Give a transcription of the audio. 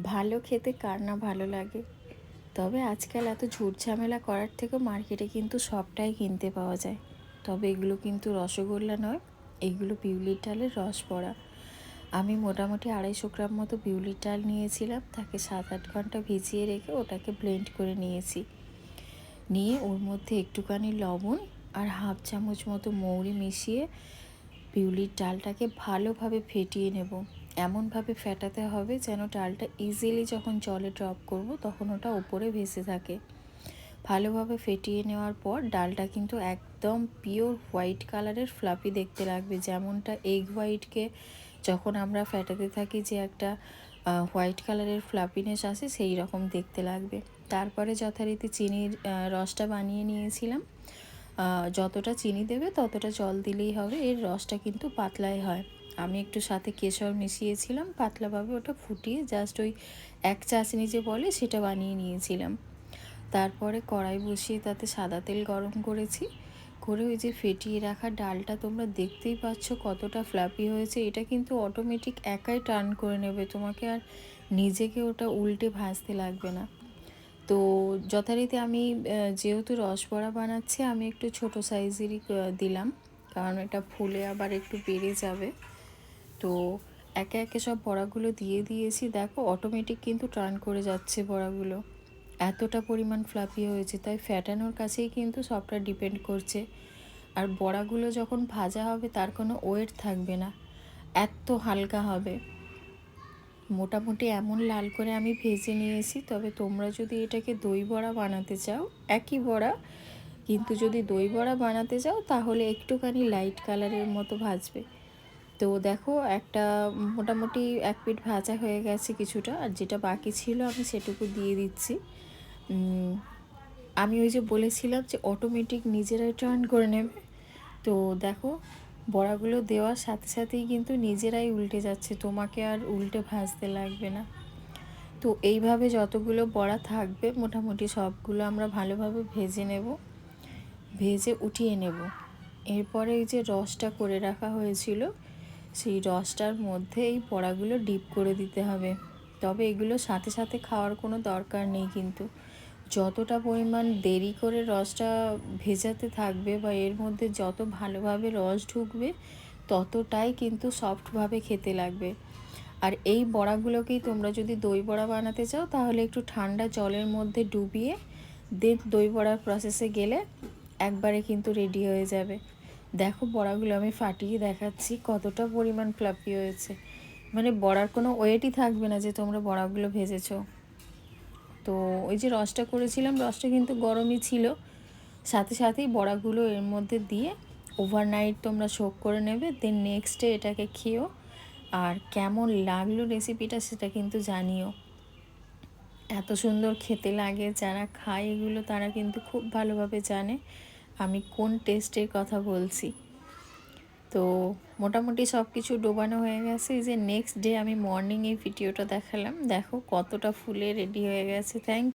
ভালো খেতে কার না ভালো লাগে। তবে আজকাল এত ঝুট ঝামেলা করার থেকেও মার্কেটে কিন্তু সবটাই কিনতে পাওয়া যায়। তবে এগুলো কিন্তু রসগোল্লা নয়, এগুলো বিউলির ডালের রস বড়া। আমি মোটামুটি 250 গ্রাম মতো বিউলির ডাল নিয়েছিলাম, তাকে 7-8 ঘন্টা ভিজিয়ে রেখে ওটাকে ব্লেন্ড করে নিয়েছি। নিয়ে ওর মধ্যে একটুখানি লবণ আর হাফ চামচ মতো মৌরি মিশিয়ে বিউলির ডালটাকে ভালোভাবে ফেটিয়ে নেব। এমনভাবে ফেটাতে হবে যেন ডালটা ইজিলি যখন জলে ড্রপ করব তখন ওটা ওপরে ভেসে থাকে। ভালোভাবে ফেটিয়ে নেওয়ার পর ডালটা কিন্তু একদম পিওর হোয়াইট কালারের ফ্লাফি দেখতে লাগবে, যেমনটা এগ হোয়াইটকে যখন আমরা ফেটাতে থাকি যে একটা হোয়াইট কালারের ফ্লাফিনেস আসে, সেই রকম দেখতে লাগবে। তারপরে যথারীতি চিনির রসটা বানিয়ে নিয়েছিলাম। যতটা চিনি দেবে ততটা জল দিলেই হবে, এর রসটা কিন্তু পাতলাই হয়। আমি একটু সাথে কেশর মিশিয়েছিলাম, পাতলাভাবে ওটা ফুটিয়ে জাস্ট ওই 1 চাশনি যে বলে সেটা বানিয়ে নিয়েছিলাম। তারপরে কড়াই বসিয়ে তাতে সাদা তেল গরম করেছি, করে ওই যে ফেটিয়ে রাখা ডালটা তোমরা দেখতেই পাচ্ছ কতটা ফ্লাফি হয়েছে। এটা কিন্তু অটোমেটিক একাই টার্ন করে নেবে, তোমাকে আর নিজেকে ওটা উল্টে ভাজতে লাগবে না। তো যথারীতি আমি যেহেতু রসবড়া বানাচ্ছি, আমি একটু ছোট সাইজেরই দিলাম, কারণ এটা ফুলে আবার একটু বেড়ে যাবে। তো একে একে সব বড়াগুলো দিয়ে দিয়েছি। দেখো অটোমেটিক কিন্তু টার্ন করে যাচ্ছে বড়াগুলো, এতটা পরিমাণ ফ্লাফি হয়েছে। তাই ফ্যাটানোর কাছেই কিন্তু সবটা ডিপেন্ড করছে। আর বড়াগুলো যখন ভাজা হবে তার কোনো ওয়েট থাকবে না, এত হালকা হবে। মোটামুটি এমন লাল করে আমি ভেজে নিয়েছি। তবে তোমরা যদি এটাকে দই বড়া বানাতে চাও, একই বড়া, কিন্তু যদি দই বড়া বানাতে চাও তাহলে একটুখানি লাইট কালারের মতো ভাজবে। তো দেখো একটা মোটামুটি 1 পিঠ ভাজা হয়ে গেছে কিছুটা, আর যেটা বাকি ছিল আমি সেটুকু দিয়ে দিচ্ছি। আমি ওই যে বলেছিলাম যে অটোমেটিক নিজেরাই টার্ন করে নেবে। তো দেখো বড়াগুলো দেওয়ার সাথে সাথেই কিন্তু নিজেরাই উল্টে যাচ্ছে, তোমাকে আর উল্টে ভাজতে লাগবে না। তো এইভাবে যতগুলো বড়া থাকবে মোটামুটি সবগুলো আমরা ভালোভাবে ভেজে নেব, ভেজে উঠিয়ে নেব। এরপরে এই যে রসটা করে রাখা হয়েছিল, সেই রসটার মধ্যে এই বড়াগুলো ডিপ করে দিতে হবে। তবে এগুলো সাথে সাথে খাওয়ার কোনো দরকার নেই, কিন্তু যতটা পরিমাণ দেরি করে রসটা ভেজাতে থাকবে বা এর মধ্যে যত ভালোভাবে রস ঢুকবে ততটাই কিন্তু সফটভাবে খেতে লাগবে। আর এই বড়াগুলোকেই তোমরা যদি দই বড়া বানাতে চাও তাহলে একটু ঠান্ডা জলের মধ্যে ডুবিয়ে দেন দই বড়ার প্রসেসে গেলে একবারে কিন্তু রেডি হয়ে যাবে। দেখো বড়াগুলো আমি ফাটিয়ে দেখাচ্ছি কতটা পরিমাণ ফ্লাফি হয়েছে, মানে বড়ার কোনো ওয়েটই থাকবে না যে তোমরা বড়াগুলো ভেজেছো। তো ওই যে রসটা করেছিলাম, রসটা কিন্তু গরমই ছিল। সাথে সাথেই বড়াগুলো এর মধ্যে দিয়ে ওভারনাইট তোমরা সোক করে নেবে, দেন নেক্সট ডে এটাকে খেও। আর কেমন লাগলো রেসিপিটা সেটা কিন্তু জানিও। এত সুন্দর খেতে লাগে, যারা খায় এগুলো তারা কিন্তু খুব ভালোভাবে জানে আমি কোন টেস্টের কথা বলছি। তো মোটামুটি সব কিছু ডোবানো হয়ে গেছে। এই যে নেক্সট ডে আমি মর্নিং এই ভিডিওটা দেখালাম, দেখো কতটা ফুলে রেডি হয়ে গেছে। থ্যাংক